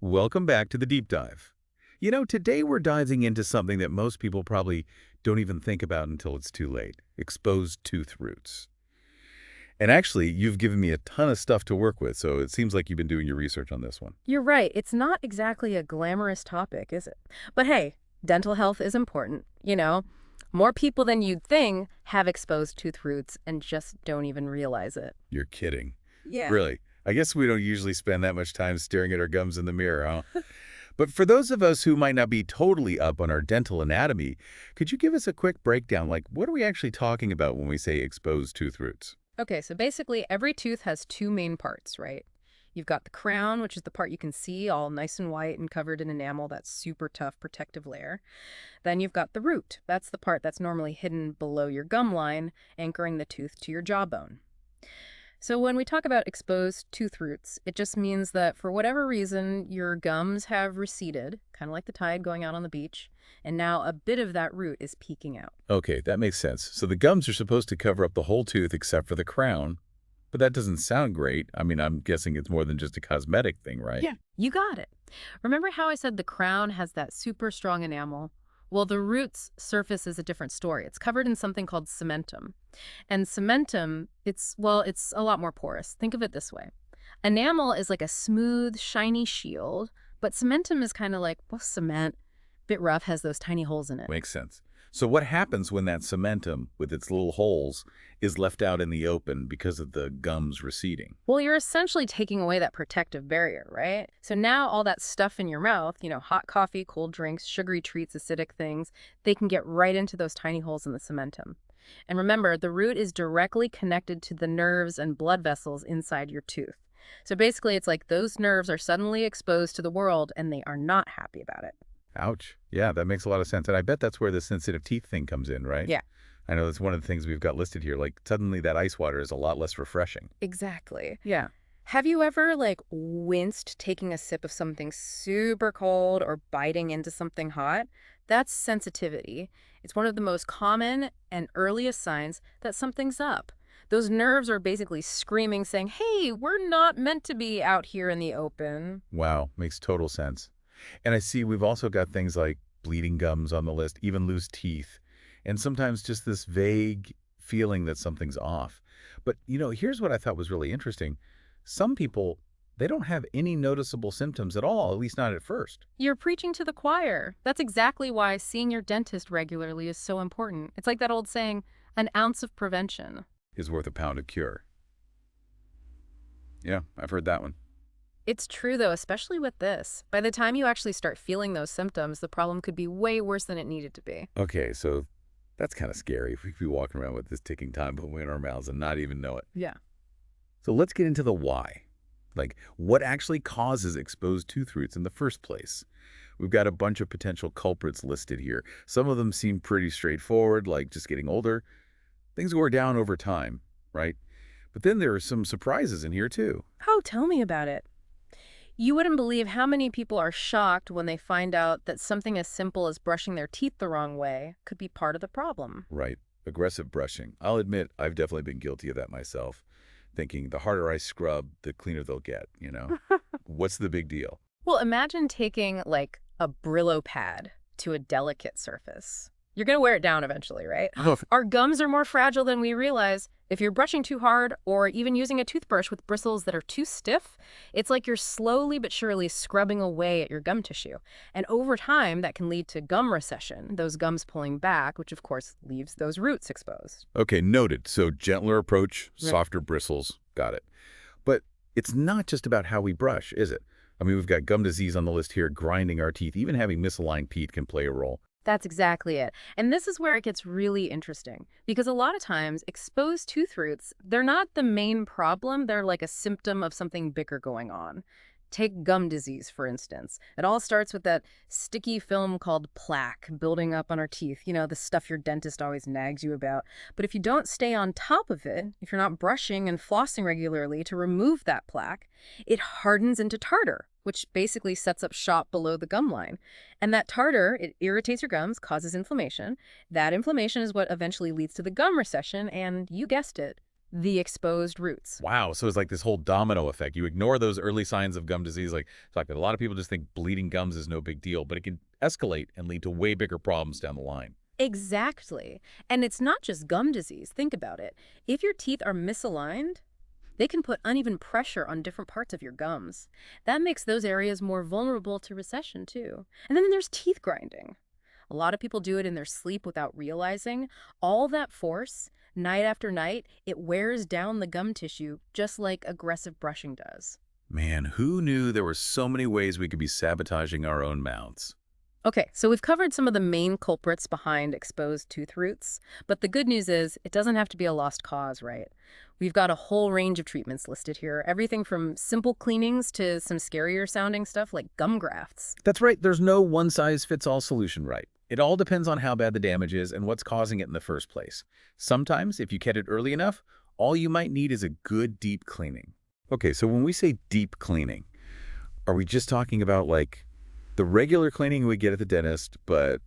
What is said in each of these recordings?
Welcome back to the deep dive. Today we're diving into something that most people probably don't even think about until it's too late, exposed tooth roots. And actually, you've given me a ton of stuff to work with, so it seems like you've been doing your research on this one. You're right. It's not exactly a glamorous topic, is it? But hey, dental health is important. More people than you'd think have exposed tooth roots and just don't even realize it. You're kidding. Yeah. Really? I guess we don't usually spend that much time staring at our gums in the mirror, huh? But for those of us who might not be totally up on our dental anatomy, could you give us a quick breakdown? Like, what are we actually talking about when we say exposed tooth roots? Okay, so basically every tooth has two main parts, right? You've got the crown, which is the part you can see, all nice and white and covered in enamel, that super tough protective layer. Then you've got the root. That's the part that's normally hidden below your gum line, anchoring the tooth to your jawbone. So when we talk about exposed tooth roots, it just means that for whatever reason, your gums have receded, kind of like the tide going out on the beach, and now a bit of that root is peeking out. Okay, that makes sense. So the gums are supposed to cover up the whole tooth except for the crown, but that doesn't sound great. I mean, I'm guessing it's more than just a cosmetic thing, right? Yeah. You got it. Remember how I said the crown has that super strong enamel? Well, the root's surface is a different story. It's covered in something called cementum. And cementum, it's a lot more porous. Think of it this way. Enamel is like a smooth, shiny shield, but cementum is kind of like, well, cement, bit rough, has those tiny holes in it. Makes sense. So what happens when that cementum, with its little holes, is left out in the open because of the gums receding? Well, you're essentially taking away that protective barrier, right? So now all that stuff in your mouth, hot coffee, cold drinks, sugary treats, acidic things, they can get right into those tiny holes in the cementum. And remember, the root is directly connected to the nerves and blood vessels inside your tooth. So basically, it's like those nerves are suddenly exposed to the world and they are not happy about it. Ouch. Yeah, that makes a lot of sense. And I bet that's where the sensitive teeth thing comes in, right? Yeah. I know that's one of the things we've got listed here. Like, suddenly that ice water is a lot less refreshing. Exactly. Yeah. Have you ever, winced taking a sip of something super cold or biting into something hot? That's sensitivity. It's one of the most common and earliest signs that something's up. Those nerves are basically screaming, saying, hey, we're not meant to be out here in the open. Wow, makes total sense. And I see we've also got things like bleeding gums on the list, even loose teeth, and sometimes just this vague feeling that something's off. But, here's what I thought was really interesting. Some people, they don't have any noticeable symptoms at all, at least not at first. You're preaching to the choir. That's exactly why seeing your dentist regularly is so important. It's like that old saying, an ounce of prevention. Is worth a pound of cure. Yeah, I've heard that one. It's true, though, especially with this. By the time you actually start feeling those symptoms, the problem could be way worse than it needed to be. Okay, so that's kind of scary if we could be walking around with this ticking time bomb in our mouths and not even know it. Yeah. So let's get into the why. Like, what actually causes exposed tooth roots in the first place? We've got a bunch of potential culprits listed here. Some of them seem pretty straightforward, like just getting older. Things wear down over time, right? But then there are some surprises in here, too. Oh, tell me about it. You wouldn't believe how many people are shocked when they find out that something as simple as brushing their teeth the wrong way could be part of the problem. Right. Aggressive brushing. I'll admit, I've definitely been guilty of that myself. Thinking the harder I scrub, the cleaner they'll get. What's the big deal? Well, imagine taking, a Brillo pad to a delicate surface. You're going to wear it down eventually, right? Oh, Our gums are more fragile than we realize. If you're brushing too hard or even using a toothbrush with bristles that are too stiff, it's like you're slowly but surely scrubbing away at your gum tissue. And over time, that can lead to gum recession, those gums pulling back, which of course leaves those roots exposed. okay, noted. So gentler approach, Right. softer bristles. Got it. But it's not just about how we brush, is it? I mean, we've got gum disease on the list here, grinding our teeth. Even having misaligned teeth can play a role. That's exactly it. And this is where it gets really interesting because a lot of times exposed tooth roots, they're not the main problem. They're like a symptom of something bigger going on. Take gum disease, for instance. It all starts with that sticky film called plaque building up on our teeth, the stuff your dentist always nags you about. But if you don't stay on top of it, if you're not brushing and flossing regularly to remove that plaque, it hardens into tartar, which basically sets up shop below the gum line. And that tartar, it irritates your gums, causes inflammation. That inflammation is what eventually leads to the gum recession, and you guessed it, the exposed roots. Wow, so it's like this whole domino effect. You ignore those early signs of gum disease, like a lot of people just think bleeding gums is no big deal, but it can escalate and lead to way bigger problems down the line. Exactly. And it's not just gum disease. Think about it. If your teeth are misaligned, they can put uneven pressure on different parts of your gums. That makes those areas more vulnerable to recession, too. And then there's teeth grinding. A lot of people do it in their sleep without realizing. All that force, night after night, it wears down the gum tissue just like aggressive brushing does. Man, who knew there were so many ways we could be sabotaging our own mouths? Okay, so we've covered some of the main culprits behind exposed tooth roots, but the good news is it doesn't have to be a lost cause, right? We've got a whole range of treatments listed here, everything from simple cleanings to some scarier sounding stuff like gum grafts. That's right, there's no one-size-fits-all solution, right? It all depends on how bad the damage is and what's causing it in the first place. Sometimes, if you catch it early enough, all you might need is a good deep cleaning. Okay, so when we say deep cleaning, are we just talking about like the regular cleaning we get at the dentist, but,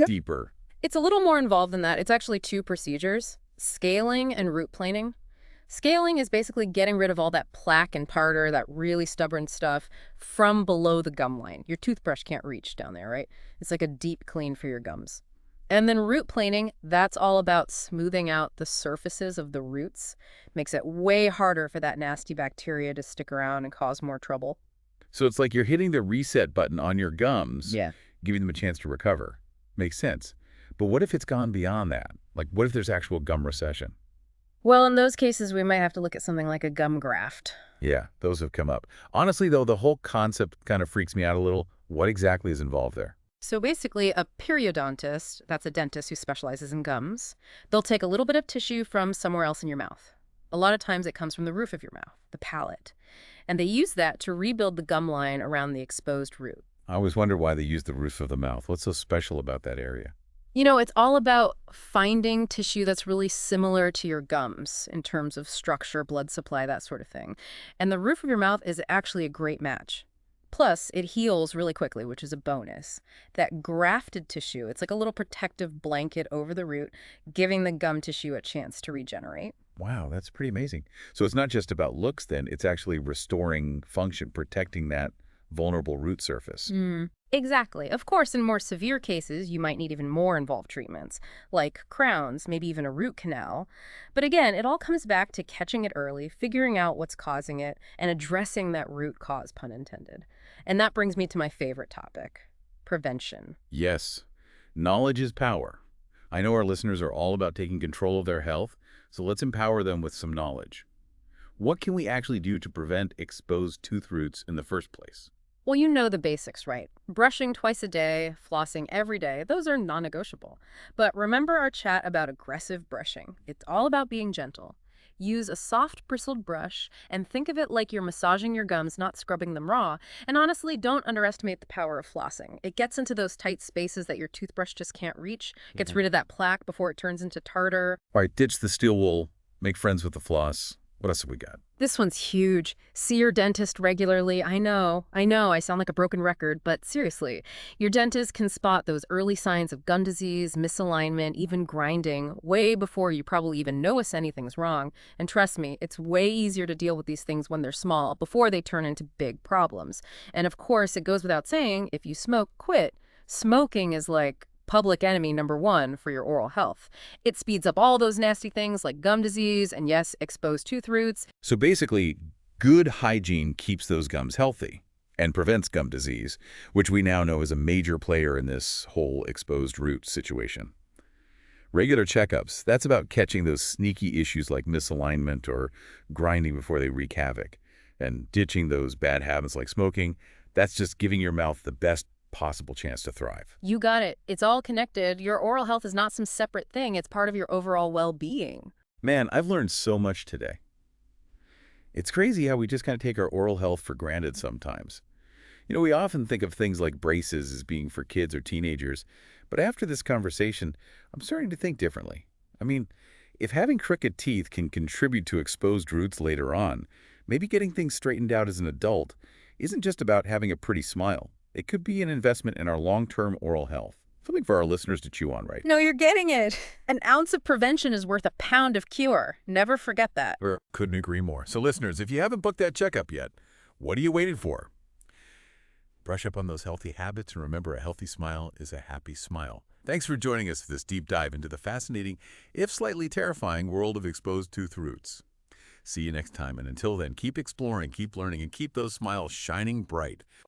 deeper? It's a little more involved than that. It's actually two procedures, scaling and root planing. Scaling is basically getting rid of all that plaque and tartar, that really stubborn stuff, from below the gum line. Your toothbrush can't reach down there, right? It's like a deep clean for your gums. And then root planing, that's all about smoothing out the surfaces of the roots. Makes it way harder for that nasty bacteria to stick around and cause more trouble. So it's like you're hitting the reset button on your gums, Yeah. giving them a chance to recover. Makes sense. But what if it's gone beyond that? Like, what if there's actual gum recession? Well, in those cases, we might have to look at something like a gum graft. Yeah, those have come up. Honestly, though, the whole concept kind of freaks me out a little. What exactly is involved there? So basically, a periodontist, that's a dentist who specializes in gums, they'll take a little bit of tissue from somewhere else in your mouth. A lot of times it comes from the roof of your mouth, the palate. And they use that to rebuild the gum line around the exposed root. I always wondered why they use the roof of the mouth. What's so special about that area? It's all about finding tissue that's really similar to your gums in terms of structure, blood supply, that sort of thing. And the roof of your mouth is actually a great match. Plus, it heals really quickly, which is a bonus. That grafted tissue, it's like a little protective blanket over the root, giving the gum tissue a chance to regenerate. Wow, that's pretty amazing. So it's not just about looks then, it's actually restoring function, protecting that vulnerable root surface. Exactly. Of course, in more severe cases, you might need even more involved treatments, like crowns, maybe even a root canal. But again, it all comes back to catching it early, figuring out what's causing it, and addressing that root cause, pun intended. And that brings me to my favorite topic, prevention. Yes, knowledge is power. I know our listeners are all about taking control of their health, so let's empower them with some knowledge. What can we actually do to prevent exposed tooth roots in the first place? Well, you know the basics, right? Brushing twice a day, flossing every day, those are non-negotiable. But remember our chat about aggressive brushing. It's all about being gentle. Use a soft bristled brush and think of it like you're massaging your gums, not scrubbing them raw. And honestly, don't underestimate the power of flossing. It gets into those tight spaces that your toothbrush just can't reach, gets rid of that plaque before it turns into tartar. All right, ditch the steel wool, make friends with the floss. What else have we got? This one's huge. See your dentist regularly. I know, I sound like a broken record, but seriously, your dentist can spot those early signs of gum disease, misalignment, even grinding, way before you probably even notice anything's wrong. And trust me, it's way easier to deal with these things when they're small, before they turn into big problems. And of course, it goes without saying, if you smoke, quit. Smoking is like public enemy #1 for your oral health. It speeds up all those nasty things like gum disease and, yes, exposed tooth roots. So basically, good hygiene keeps those gums healthy and prevents gum disease, which we now know is a major player in this whole exposed root situation. Regular checkups, that's about catching those sneaky issues like misalignment or grinding before they wreak havoc. And ditching those bad habits like smoking, that's just giving your mouth the best possible chance to thrive. You got it. It's all connected. Your oral health is not some separate thing. It's part of your overall well-being. Man, I've learned so much today. It's crazy how we just kind of take our oral health for granted sometimes. We often think of things like braces as being for kids or teenagers, but after this conversation, I'm starting to think differently. I mean, if having crooked teeth can contribute to exposed roots later on, maybe getting things straightened out as an adult isn't just about having a pretty smile. It could be an investment in our long-term oral health. Something for our listeners to chew on, right? No, you're getting it. An ounce of prevention is worth a pound of cure. Never forget that. Couldn't agree more. So listeners, if you haven't booked that checkup yet, what are you waiting for? Brush up on those healthy habits and remember a healthy smile is a happy smile. Thanks for joining us for this deep dive into the fascinating, if slightly terrifying, world of exposed tooth roots. See you next time, and until then, keep exploring, keep learning, and keep those smiles shining bright.